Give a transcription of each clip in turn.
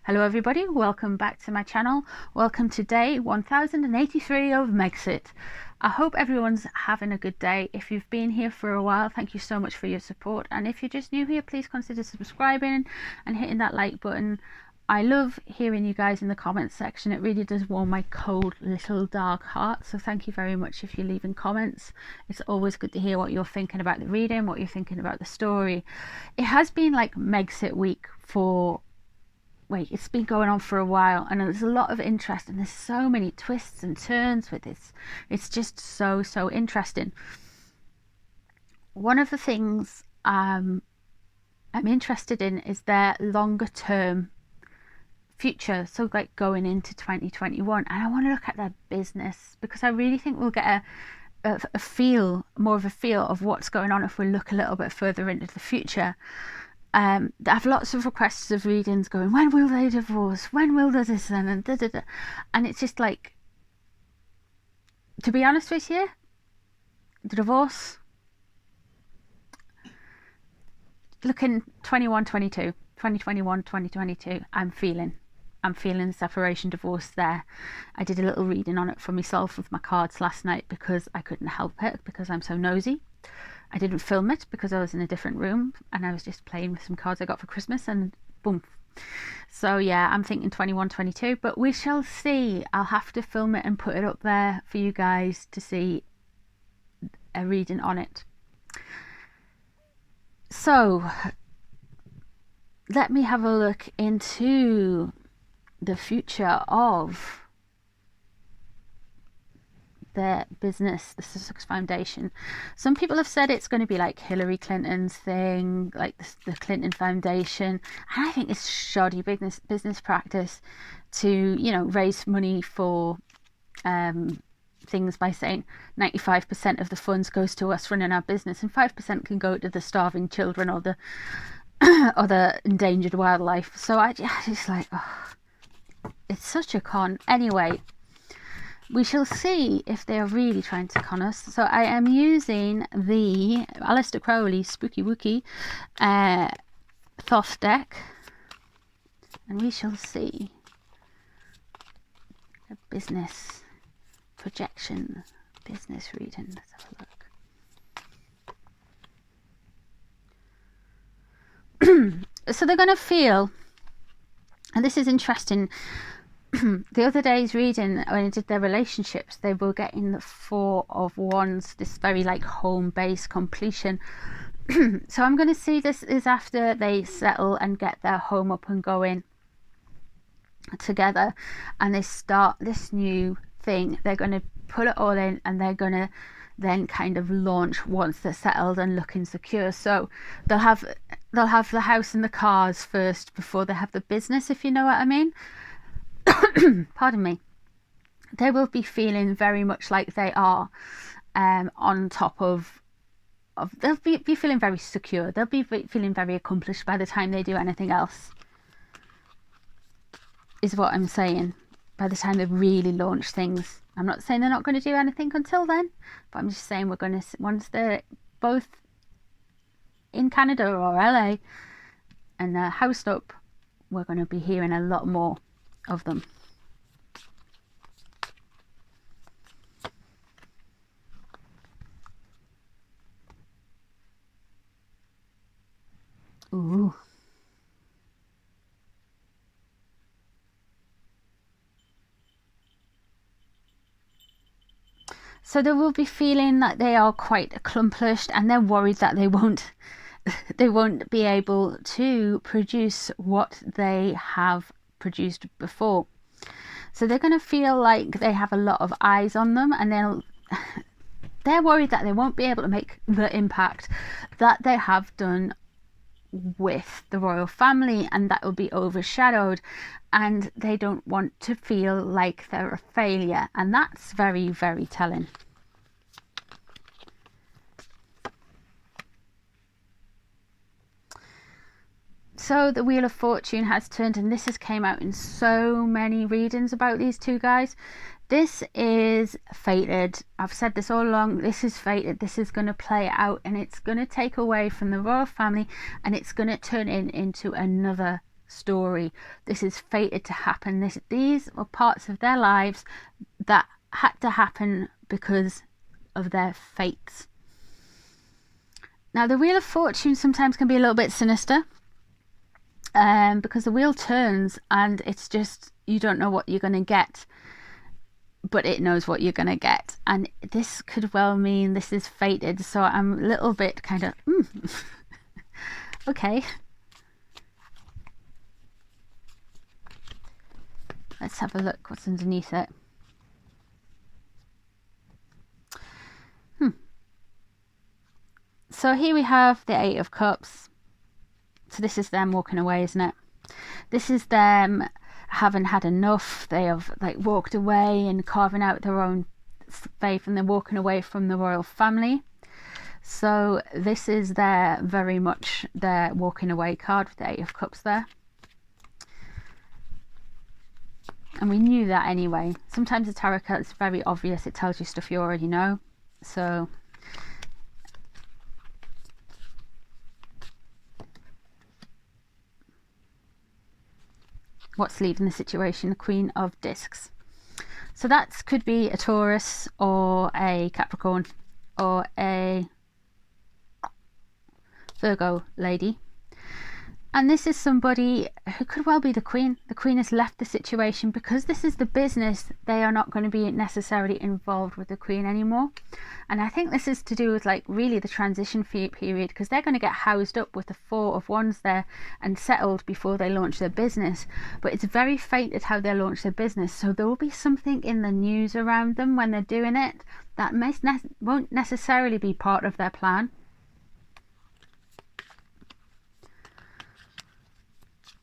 Hello everybody, welcome back to my channel. Welcome to day 1083 of Megxit. I hope everyone's having a good day. If you've been here for a while, thank you so much for your support, and if you're just new here, please consider subscribing and hitting that like button. I love hearing you guys in the comments section. It really does warm my cold little dark heart, so thank you very much if you're leaving comments. It's always good to hear what you're thinking about the reading, what you're thinking about the story. It has been like Megxit week it's been going on for a while, and there's a lot of interest, and there's so many twists and turns with this. It's just so interesting. One of the things I'm interested in is their longer term future, so like going into 2021, and I want to look at their business, because I really think we'll get more of a feel of what's going on if we look a little bit further into the future. I have lots of requests of readings going, when will they divorce? When will this and da da da? And it's just like, to be honest with you, the divorce, looking 2021, 2022, I'm feeling the separation, divorce there. I did a little reading on it for myself with my cards last night because I couldn't help it, because I'm so nosy. I didn't film it because I was in a different room and I was just playing with some cards I got for Christmas, and boom. So yeah, I'm thinking 21, 22, but we shall see. I'll have to film it and put it up there for you guys to see a reading on it. So let me have a look into the future of their business, the Sussex Foundation. Some people have said it's going to be like Hillary Clinton's thing, like the Clinton Foundation, and I think it's shoddy business practice to, you know, raise money for things by saying 95% of the funds goes to us running our business and 5% can go to the starving children or the or the endangered wildlife. So I just like, oh, it's such a con. Anyway, we shall see if they are really trying to con us. So I am using the Aleister Crowley Spooky Wookie Thoth deck, and we shall see a business projection, business reading. Let's have a look. So they're going to feel, and this is interesting, the other day's reading, when I did their relationships, they were getting the Four of Wands, this very like home-based completion. So I'm going to see this is after they settle and get their home up and going together, and they start this new thing. They're going to put it all in, and they're going to then kind of launch once they're settled and looking secure. So they'll have the house and the cars first before they have the business, if you know what I mean. Pardon me. They will be feeling very much like they are on top of they'll be feeling very secure. They'll be feeling very accomplished by the time they do anything else, is what I'm saying. By the time they really launch things, I'm not saying they're not going to do anything until then, but I'm just saying we're going to, once they're both in Canada or LA and they're housed up, we're going to be hearing a lot more of them. Ooh. So they will be feeling that they are quite accomplished, and they're worried that they won't be able to produce what they have produced before. So they're going to feel like they have a lot of eyes on them, and they're worried that they won't be able to make the impact that they have done with the royal family, and that will be overshadowed, and they don't want to feel like they're a failure, and that's very telling. So the Wheel of Fortune has turned, and this has came out in so many readings about these two guys. This is fated. I've said this all along. This is fated. This is going to play out, and it's going to take away from the royal family, and it's going to turn into another story. This is fated to happen. These are parts of their lives that had to happen because of their fates. Now, the Wheel of Fortune sometimes can be a little bit sinister, because the wheel turns and it's just, you don't know what you're going to get, but it knows what you're going to get. And this could well mean this is fated. So I'm a little bit kind of, okay. Let's have a look what's underneath it. So here we have the Eight of Cups. So this is them walking away, isn't it? This is them having had enough. They have like walked away and carving out their own faith, and they're walking away from the royal family. So this is their, very much their walking away card with the Eight of Cups there. And we knew that anyway. Sometimes the tarot card is very obvious. It tells you stuff you already know. So what's leaving the situation? The Queen of Discs. So that could be a Taurus or a Capricorn or a Virgo lady. And this is somebody who could well be the Queen. The Queen has left the situation because this is the business. They are not going to be necessarily involved with the Queen anymore. And I think this is to do with like really the transition period, because they're going to get housed up with the Four of Wands there and settled before they launch their business. But it's very fated how they launch their business. So there will be something in the news around them when they're doing it that won't necessarily be part of their plan.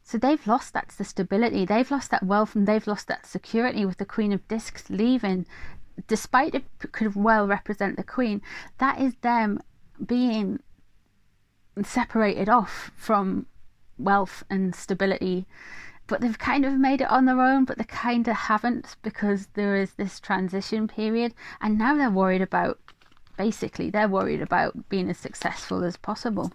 So they've lost that stability, they've lost that wealth, and they've lost that security with the Queen of Discs leaving. Despite it could well represent the Queen, that is them being separated off from wealth and stability. But they've kind of made it on their own, but they kind of haven't, because there is this transition period, and now they're worried about, basically, they're worried about being as successful as possible.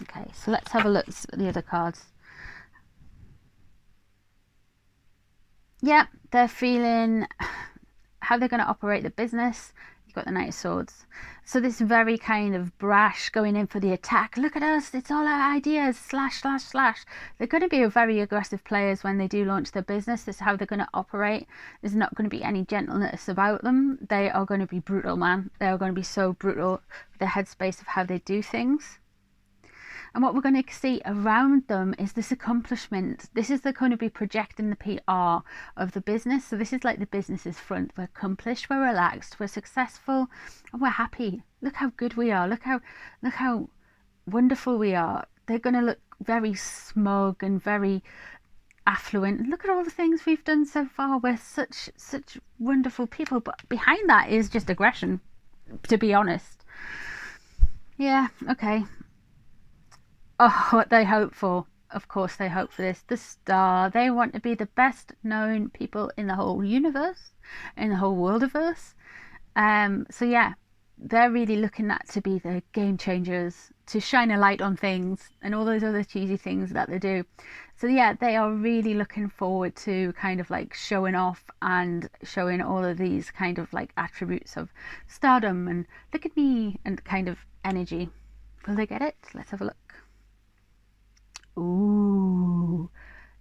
Okay, so let's have a look at the other cards. Yeah, they're feeling how they're going to operate the business. You've got the Knight of Swords. So this very kind of brash, going in for the attack. Look at us, it's all our ideas, slash, slash, slash. They're going to be very aggressive players when they do launch their business. This is how they're going to operate. There's not going to be any gentleness about them. They are going to be brutal, man. They are going to be so brutal with the headspace of how they do things. And what we're going to see around them is this accomplishment. This is going to be projecting the PR of the business. So this is like the business's front. We're accomplished, we're relaxed, we're successful, and we're happy. Look how good we are. Look how wonderful we are. They're going to look very smug and very affluent. Look at all the things we've done so far. We're such wonderful people. But behind that is just aggression, to be honest. Yeah, okay. Oh, what they hope for. Of course they hope for this. The Star. They want to be the best known people in the whole universe, in the whole worldiverse. So yeah, they're really looking at to be the game changers, to shine a light on things and all those other cheesy things that they do. So yeah, they are really looking forward to kind of like showing off and showing all of these kind of like attributes of stardom and look at me and kind of energy. Will they get it? Let's have a look. Ooh,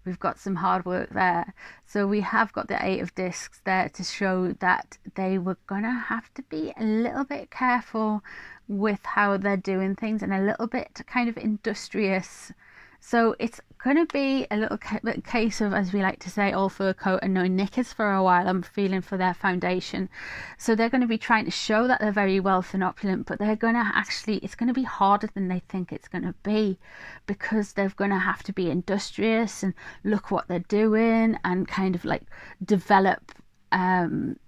we've got some hard work there. So we have got the Eight of Discs there to show that they were gonna have to be a little bit careful with how they're doing things and a little bit kind of industrious. So it's going to be a little case of, as we like to say, all fur coat and no knickers for a while. I'm feeling for their foundation. So they're going to be trying to show that they're very wealthy and opulent, but they're going to actually, it's going to be harder than they think it's going to be, because they're going to have to be industrious and look what they're doing and kind of like develop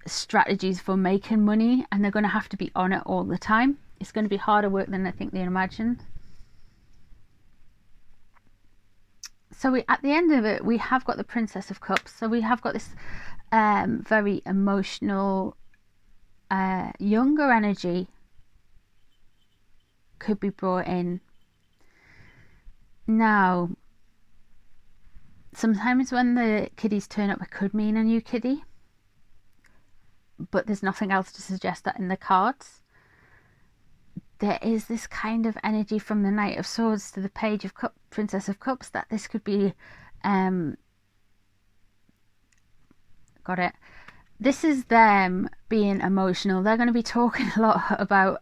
strategies for making money, and they're going to have to be on it all the time. It's going to be harder work than I think they imagined. So we, at the end of it, we have got the Princess of Cups. So we have got this very emotional, younger energy could be brought in. Now, sometimes when the kiddies turn up, it could mean a new kiddie, but there's nothing else to suggest that in the cards. There is this kind of energy from the Knight of Swords to the Page of Cups, Princess of Cups, that this could be, got it. This is them being emotional. They're going to be talking a lot about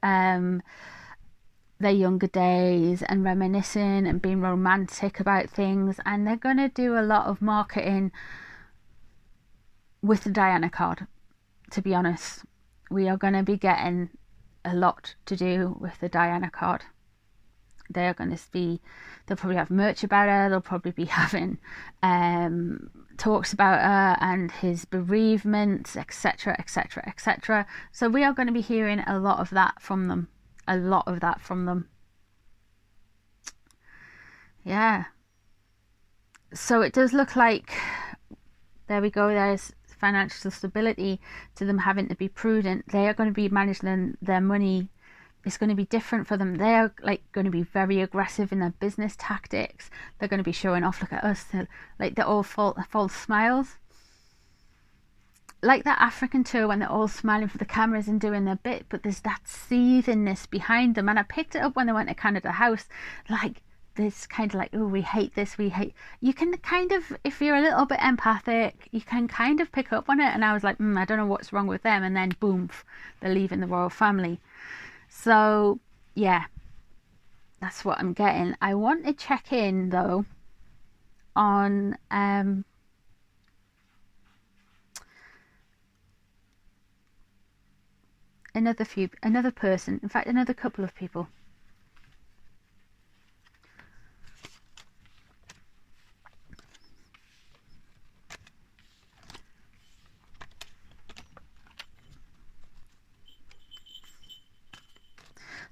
their younger days and reminiscing and being romantic about things, and they're going to do a lot of marketing with the Diana card. To be honest, we are going to be getting a lot to do with the Diana card. They're going to be, they'll probably have merch about her, they'll probably be having talks about her and his bereavement, etc, etc, etc. So we are going to be hearing a lot of that from them. Yeah, so it does look like, there we go, there's financial stability to them having to be prudent. They are going to be managing their money. It's going to be different for them. They're like going to be very aggressive in their business tactics. They're going to be showing off, look at us, like they're all false smiles, like that African tour when they're all smiling for the cameras and doing their bit, but there's that seethingness behind them. And I picked it up when they went to Canada House, like this kind of like, oh, we hate this, we hate, you can kind of, if you're a little bit empathic, you can kind of pick up on it. And I was like, I don't know what's wrong with them. And then boom, they're leaving the royal family. So yeah, that's what I'm getting. I want to check in though on another person, in fact another couple of people.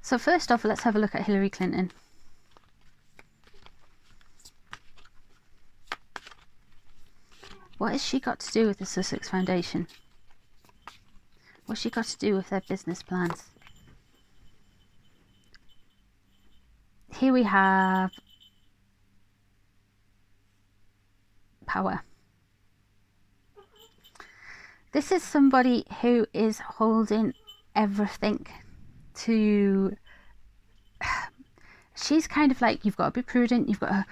So first off, let's have a look at Hillary Clinton. What has she got to do with the Sussex Foundation? What's she got to do with their business plans? Here we have power. This is somebody who is holding everything to, she's kind of like, you've got to be prudent, you've got to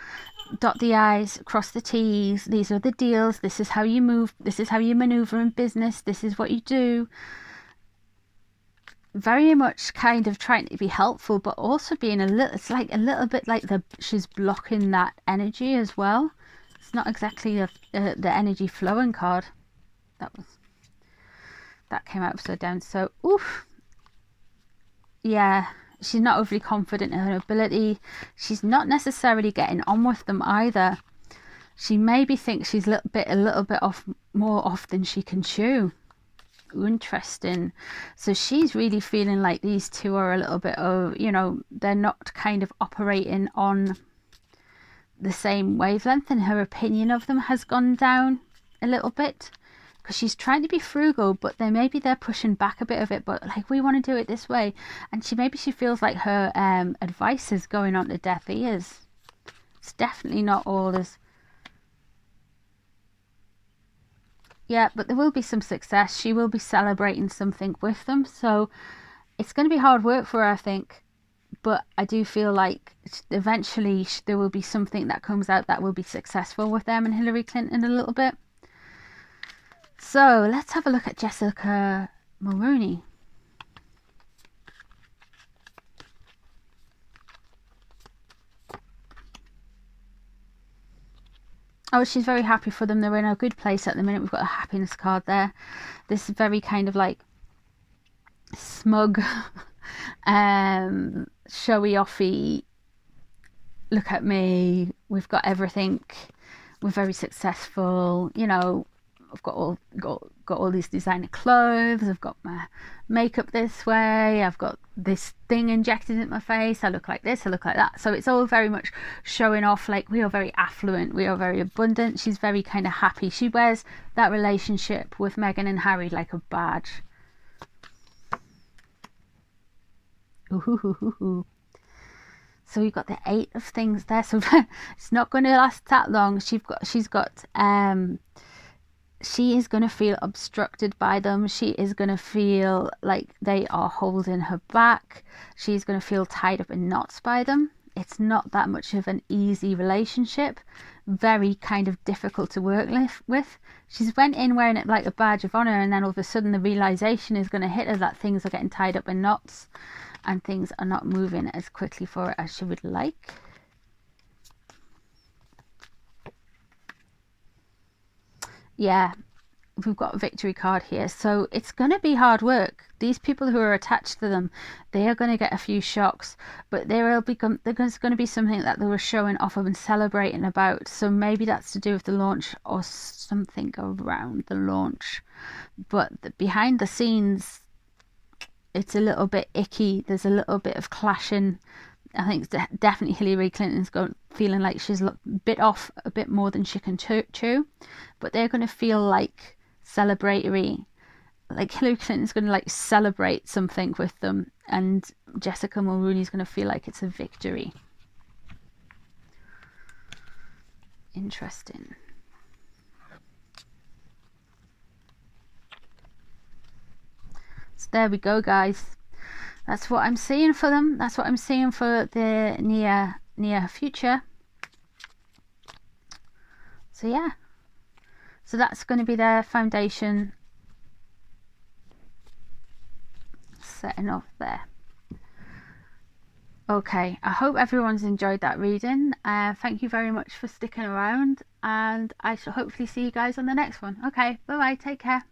dot the I's, cross the T's, these are the deals, this is how you move, this is how you maneuver in business, this is what you do. Very much kind of trying to be helpful, but also being a little, it's like a little bit like she's blocking that energy as well. It's not exactly the energy flowing card. That came out upside down. So oof, yeah, she's not overly confident in her ability. She's not necessarily getting on with them either. She maybe thinks she's a little bit off, more off than she can chew. Interesting. So she's really feeling like these two are a little bit of, you know, they're not kind of operating on the same wavelength, and her opinion of them has gone down a little bit, because she's trying to be frugal, but maybe they're pushing back a bit of it, but like, we want to do it this way, and she feels like her advice is going on to deaf ears. It's definitely not all as, yeah, but there will be some success. She will be celebrating something with them, so it's going to be hard work for her, I think, but I do feel like eventually there will be something that comes out that will be successful with them and Hillary Clinton a little bit. So let's have a look at Jessica Mulrooney. Oh, she's very happy for them. They're in a good place at the minute. We've got a happiness card there. This is very kind of like smug, showy offy. Look at me. We've got everything. We're very successful. You know, I've got got all these designer clothes, I've got my makeup this way, I've got this thing injected in my face, I look like this, I look like that. So it's all very much showing off like we are very affluent, we are very abundant. She's very kind of happy. She wears that relationship with Meghan and Harry like a badge. Ooh. So we've got the 8 of things there, so it's not going to last that long. She is going to feel obstructed by them. She is going to feel like they are holding her back. She's going to feel tied up in knots by them. It's not that much of an easy relationship. Very kind of difficult to work with. She's went in wearing it like a badge of honor, and then all of a sudden the realization is going to hit her that things are getting tied up in knots and things are not moving as quickly for her as she would like. Yeah, we've got a victory card here. So it's going to be hard work. These people who are attached to them, they are going to get a few shocks, but there's going to be something that they were showing off of and celebrating about. So maybe that's to do with the launch or something around the launch. But behind the scenes, it's a little bit icky. There's a little bit of clashing. I think it's definitely Hillary Clinton's feeling like she's bit off a bit more than she can chew. But they're going to feel like celebratory. Like Hillary Clinton's going to like celebrate something with them, and Jessica Mulrooney's going to feel like it's a victory. Interesting. So there we go, guys. That's what I'm seeing for them. That's what I'm seeing for the near future. So yeah. So that's going to be their foundation setting off there. Okay, I hope everyone's enjoyed that reading. Thank you very much for sticking around, and I shall hopefully see you guys on the next one. Okay, bye bye, take care.